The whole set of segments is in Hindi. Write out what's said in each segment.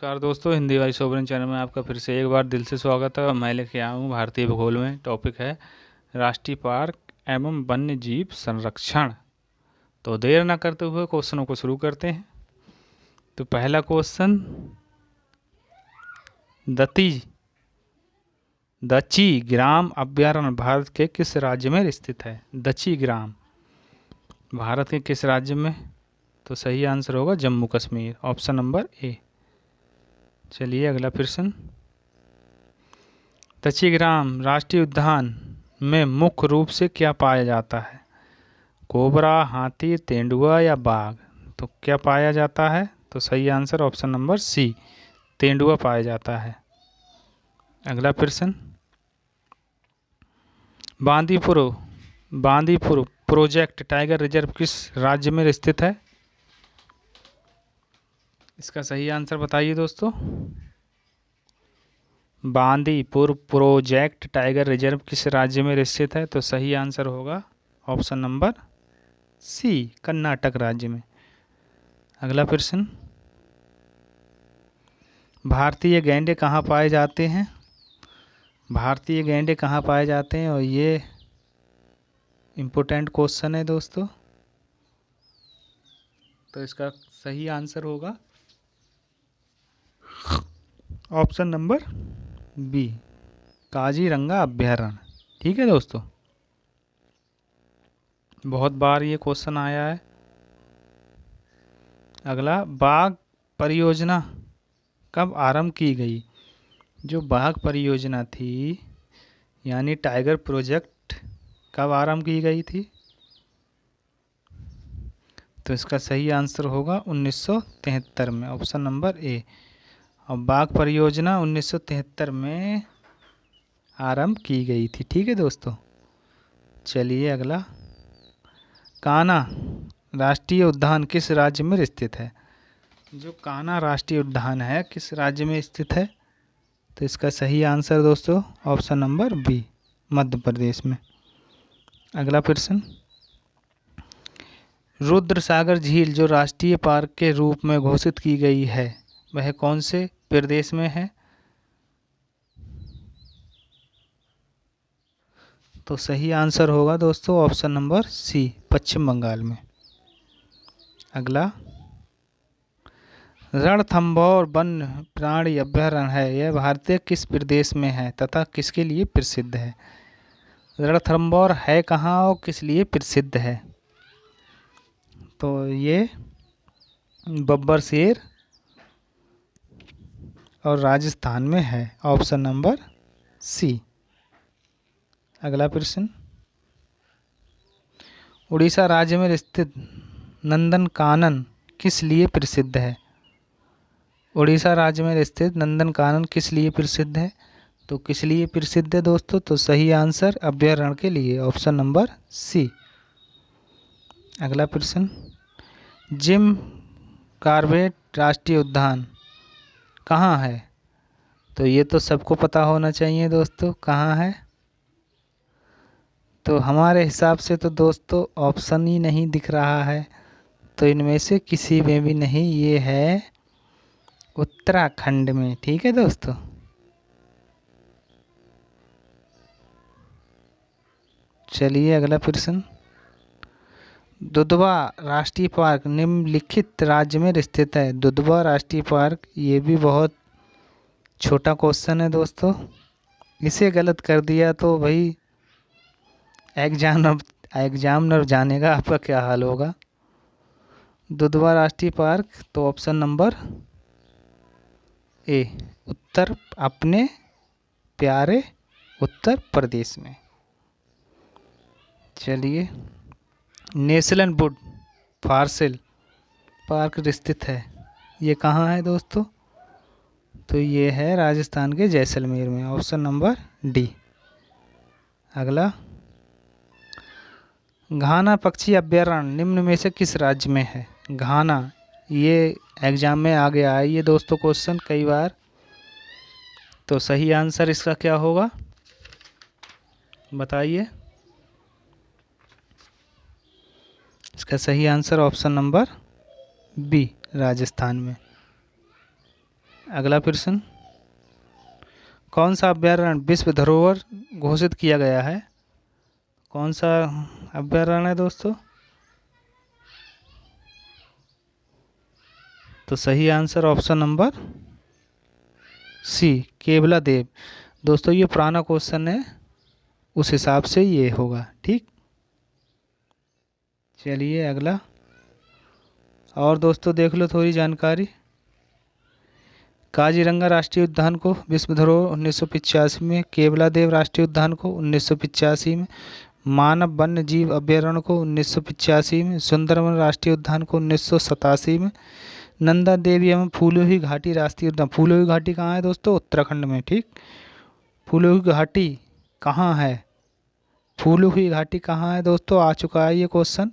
नमस्कार दोस्तों, हिंदी वाई सोवरेन चैनल में आपका फिर से एक बार दिल से स्वागत है। मैं लेके आया हूँ भारतीय भूगोल में टॉपिक है राष्ट्रीय पार्क एवं वन्य जीव संरक्षण। तो देर ना करते हुए क्वेश्चनों को शुरू करते हैं। तो पहला क्वेश्चन, दची ग्राम अभ्यारण्य भारत के किस राज्य में स्थित है? दची ग्राम भारत के किस राज्य में? तो सही आंसर होगा Jammu Kashmir, option number A. चलिए अगला प्रश्न, दक्षिग्राम राष्ट्रीय उद्यान में मुख्य रूप से क्या पाया जाता है? कोबरा, हाथी, तेंदुआ या बाघ? तो क्या पाया जाता है? तो सही आंसर ऑप्शन नंबर सी, तेंदुआ पाया जाता है। अगला प्रश्न, बांदीपुर प्रोजेक्ट टाइगर रिजर्व किस राज्य में स्थित है? इसका सही आंसर बताइए दोस्तों। बांदीपुर प्रोजेक्ट टाइगर रिजर्व किस राज्य में स्थित है? तो सही आंसर होगा ऑप्शन नंबर सी, कर्नाटक राज्य में। अगला प्रश्न, भारतीय गैंडे कहाँ पाए जाते हैं? भारतीय गैंडे कहाँ पाए जाते हैं? और ये इम्पोर्टेंट क्वेश्चन है दोस्तों। तो इसका सही आंसर होगा ऑप्शन नंबर बी, काजीरंगा अभ्यारण्य। ठीक है दोस्तों, बहुत बार ये क्वेश्चन आया है। अगला, बाघ परियोजना कब आरंभ की गई? जो बाघ परियोजना थी यानी टाइगर प्रोजेक्ट कब आरंभ की गई थी? तो इसका सही आंसर होगा 1973 में, ऑप्शन नंबर ए। और बाघ परियोजना 1973 में आरंभ की गई थी। ठीक है दोस्तों, चलिए अगला, कान्हा राष्ट्रीय उद्यान किस राज्य में स्थित है? जो कान्हा राष्ट्रीय उद्यान है किस राज्य में स्थित है? तो इसका सही आंसर दोस्तों option number B, Madhya Pradesh में। अगला प्रश्न, रुद्रसागर झील जो राष्ट्रीय पार्क के रूप में घोषित की गई है वह कौन से प्रदेश में है? तो सही आंसर होगा दोस्तों ऑप्शन नंबर सी, पश्चिम बंगाल में। अगला, रणथंभौर वन्य प्राणी अभ्यारण्य है, यह भारतीय किस प्रदेश में है तथा किसके लिए प्रसिद्ध है? रणथंभौर है कहाँ और किस लिए प्रसिद्ध है? तो ये बब्बर शेर और राजस्थान में है, ऑप्शन नंबर सी। अगला प्रश्न, उड़ीसा राज्य में स्थित नंदनकानन किस लिए प्रसिद्ध है? उड़ीसा राज्य में स्थित नंदनकानन किस लिए प्रसिद्ध है? तो किस लिए प्रसिद्ध है दोस्तों? तो सही आंसर अभ्यारण्य के लिए, ऑप्शन नंबर सी। अगला प्रश्न, जिम कॉर्बेट राष्ट्रीय उद्यान कहाँ है? तो ये तो सबको पता होना चाहिए दोस्तों, कहाँ है? तो हमारे हिसाब से तो दोस्तों ऑप्शन ही नहीं दिख रहा है, तो इनमें से किसी में भी नहीं, ये है उत्तराखंड में। ठीक है दोस्तों, चलिए अगला प्रश्न, दुधवा राष्ट्रीय पार्क निम्नलिखित राज्य में स्थित है। दुधवा राष्ट्रीय पार्क, ये भी बहुत छोटा क्वेश्चन है दोस्तों, इसे गलत कर दिया तो भाई एग्जामिनर जानेगा आपका क्या हाल होगा। दुधवा राष्ट्रीय पार्क, तो ऑप्शन नंबर ए, अपने प्यारे उत्तर प्रदेश में। चलिए, नेशनल वुड फॉरेस्ट पार्क स्थित है, ये कहाँ है दोस्तों? तो ये है राजस्थान के जैसलमेर में, ऑप्शन नंबर डी। अगला, घाना पक्षी अभ्यारण्य निम्न में से किस राज्य में है? घाना, ये एग्जाम में आ गया है ये दोस्तों क्वेश्चन कई बार। तो सही आंसर इसका क्या होगा बताइए? इसका सही answer option number B, Rajasthan में। अगला प्रश्न, कौन सा अभयारण्य विश्व धरोहर घोषित किया गया है? कौन सा अभयारण्य है दोस्तों? तो सही आंसर ऑप्शन नंबर सी, केवला देव। दोस्तों ये पुराना क्वेश्चन है, उस हिसाब से ये होगा, ठीक। चलिए अगला, और दोस्तों देख लो थोड़ी जानकारी। काजीरंगा राष्ट्रीय उद्यान को विश्व धरोहर 1985 में, केवला देव राष्ट्रीय उद्यान को 1985 में, मानव वन्य जीव अभयारण्य को 1985 में, सुंदरवन राष्ट्रीय उद्यान को 1987 में, नंदा देवी एवं फूलों की घाटी राष्ट्रीय उद्यान। फूलों की घाटी कहाँ है दोस्तों? उत्तराखंड में, ठीक। फूलों की घाटी कहाँ है? फूलों की घाटी कहाँ है दोस्तों? आ चुका है ये क्वेश्चन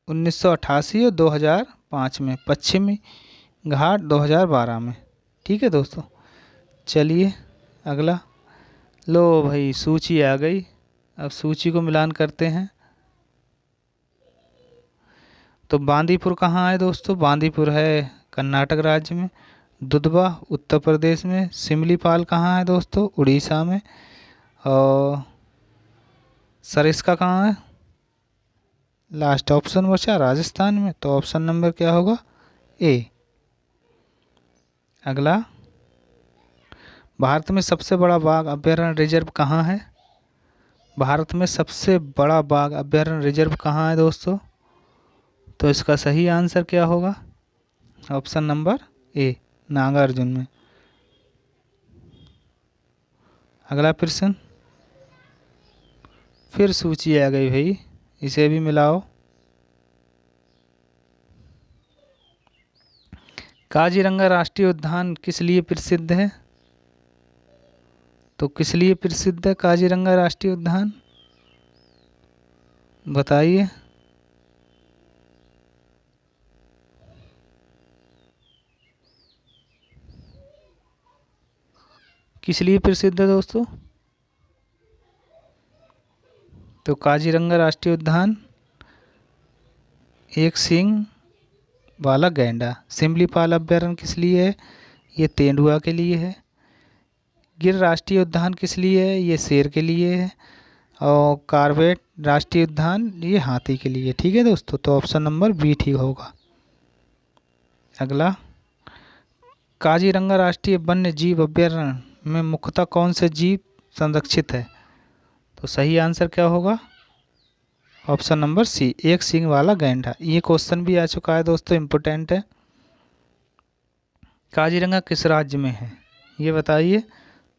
1988 और 2005 में, पश्चिमी घाट 2012 में, ठीक है दोस्तों। चलिए अगला, लो भाई सूची आ गई, अब सूची को मिलान करते हैं। तो बांदीपुर कहाँ है दोस्तों? बांदीपुर है कर्नाटक राज्य में, दुधवा उत्तर प्रदेश में, सिमलीपाल कहाँ है दोस्तों? उड़ीसा में, और सरिस्का कहाँ है? लास्ट ऑप्शन बचा राजस्थान में, तो ऑप्शन नंबर क्या होगा? ए। अगला, भारत में सबसे बड़ा बाघ अभयारण्य रिजर्व कहाँ है? भारत में सबसे बड़ा बाघ अभयारण्य रिजर्व कहाँ है दोस्तों? तो इसका सही आंसर क्या होगा? ऑप्शन नंबर ए, नागार्जुन में। अगला प्रश्न, फिर सूची आ गई भाई, इसे भी मिलाओ। काजीरंगा राष्ट्रीय उद्यान किस लिए प्रसिद्ध है? तो किस लिए प्रसिद्ध है काजीरंगा राष्ट्रीय उद्यान? बताइए। किस लिए प्रसिद्ध है दोस्तों? तो काजीरंगा राष्ट्रीय उद्यान एक सींग वाला गैंडा। सिमलीपाल अभयारण्य किस लिए है? ये तेंदुआ के लिए है। गिर राष्ट्रीय उद्यान किस लिए है? ये शेर के लिए है। और कॉर्बेट राष्ट्रीय उद्यान ये हाथी के लिए, ठीक है दोस्तों। तो ऑप्शन नंबर बी ठीक होगा। अगला, काजीरंगा राष्ट्रीय वन्य जीव अभयारण्य में मुख्यतः कौन से जीव संरक्षित है? तो सही आंसर क्या होगा? ऑप्शन नंबर सी, एक सींग वाला गैंडा। ये क्वेश्चन भी आ चुका है दोस्तों, इम्पोर्टेंट है। काजीरंगा किस राज्य में है ये बताइए।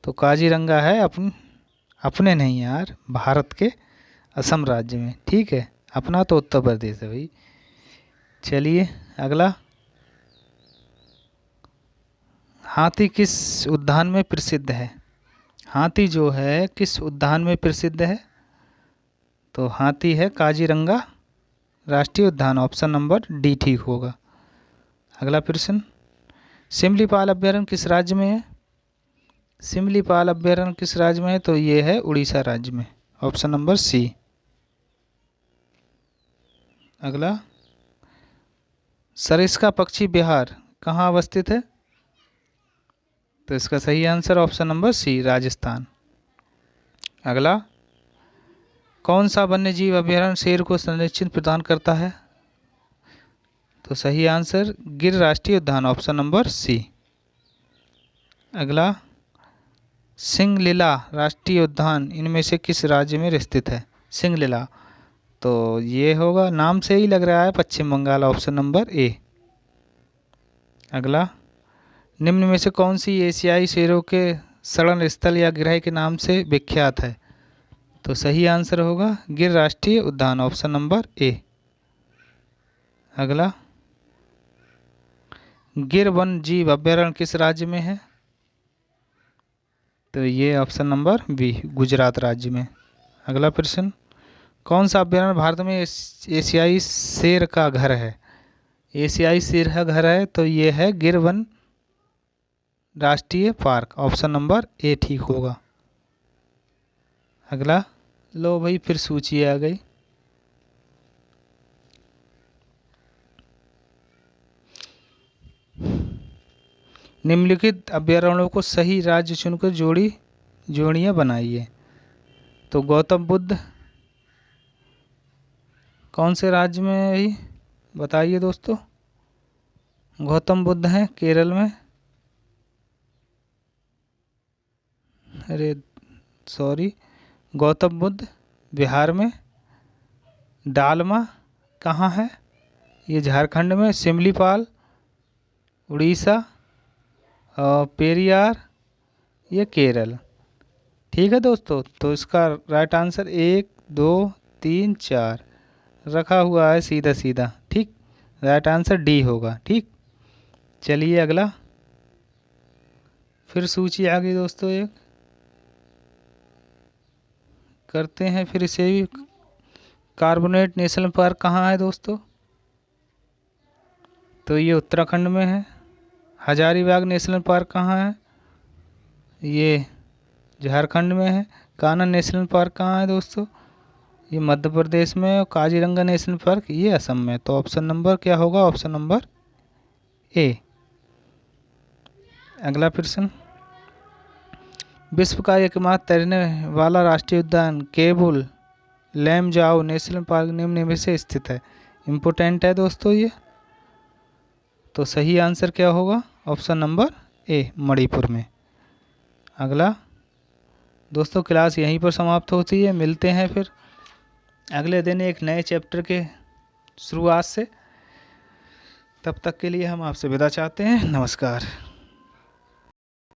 तो काजीरंगा है अपने नहीं यार, भारत के असम राज्य में, ठीक है। अपना तो उत्तर प्रदेश है भाई। चलिए अगला, हाथी किस उद्यान में प्रसिद्ध है? हाथी जो है किस उद्यान में प्रसिद्ध है? तो हाथी है काजीरंगा राष्ट्रीय उद्यान, ऑप्शन नंबर डी ठीक होगा। अगला प्रश्न, सिमलीपाल अभयारण्य किस राज्य में है? सिमलीपाल अभयारण्य किस राज्य में है? तो ये है उड़ीसा राज्य में, ऑप्शन नंबर सी। अगला, सरिस्का पक्षी विहार कहाँ अवस्थित है? तो इसका सही answer option number C, Rajasthan. अगला, कौन सा वन्यजीव अभयारण्य शेर को संरक्षण प्रदान करता है? तो सही आंसर गिर राष्ट्रीय उद्यान, ऑप्शन नंबर सी। अगला, सिंगलीला राष्ट्रीय उद्यान इनमें से किस राज्य में स्थित है? सिंगलीला, तो ये होगा, नाम से ही लग रहा है पश्चिम बंगाल, ऑप्शन नंबर ए। अगला, निम्न में से कौन सी एशियाई शेरों के शरण स्थल या गृह के नाम से विख्यात है? तो सही आंसर होगा गिर राष्ट्रीय उद्यान, ऑप्शन नंबर ए। अगला, गिर वन जीव अभयारण्य किस राज्य में है? तो ये ऑप्शन नंबर बी, गुजरात राज्य में। अगला प्रश्न, कौन सा अभयारण्य भारत में एशियाई शेर का घर है? एशियाई शेर का घर है, तो ये है गिर वन राष्ट्रीय पार्क, ऑप्शन नंबर ए ठीक होगा। अगला, लो भाई फिर सूची आ गई। निम्नलिखित अभ्यारण्यों को सही राज्य चुनकर जोड़ियाँ बनाइए। तो गौतम बुद्ध कौन से राज्य में है ये बताइए दोस्तों। गौतम बुद्ध हैं केरल में, अरे सॉरी, गौतम बुद्ध बिहार में। डालमा कहाँ है, ये झारखंड में। सिमलीपाल उड़ीसा, और पेरियार ये केरल। ठीक है दोस्तों, तो इसका राइट आंसर 1 2 3 4 रखा हुआ है सीधा सीधा। ठीक, राइट आंसर डी होगा। ठीक, चलिए अगला फिर सूची आ गई दोस्तों, एक करते हैं फिर इसे भी। कार्बोनेट नेशनल पार्क कहाँ है दोस्तों, तो ये उत्तराखंड में है। हजारीबाग नेशनल पार्क कहाँ है, ये झारखंड में है। कान्हा नेशनल पार्क कहाँ है दोस्तों, ये मध्य प्रदेश में। और काजीरंगा नेशनल पार्क ये असम में। तो ऑप्शन नंबर क्या होगा, ऑप्शन नंबर ए। अगला प्रश्न, विश्व का एकमात्र तैरने वाला राष्ट्रीय उद्यान केबुल लैमजाओ नेशनल पार्क निम्न में से स्थित है। इम्पोर्टेंट है दोस्तों ये। तो सही आंसर क्या होगा, ऑप्शन नंबर ए, मणिपुर में। अगला दोस्तों, क्लास यहीं पर समाप्त होती है। मिलते हैं फिर अगले दिन एक नए चैप्टर के शुरुआत से। तब तक के लिए हम आपसे विदा चाहते हैं। नमस्कार।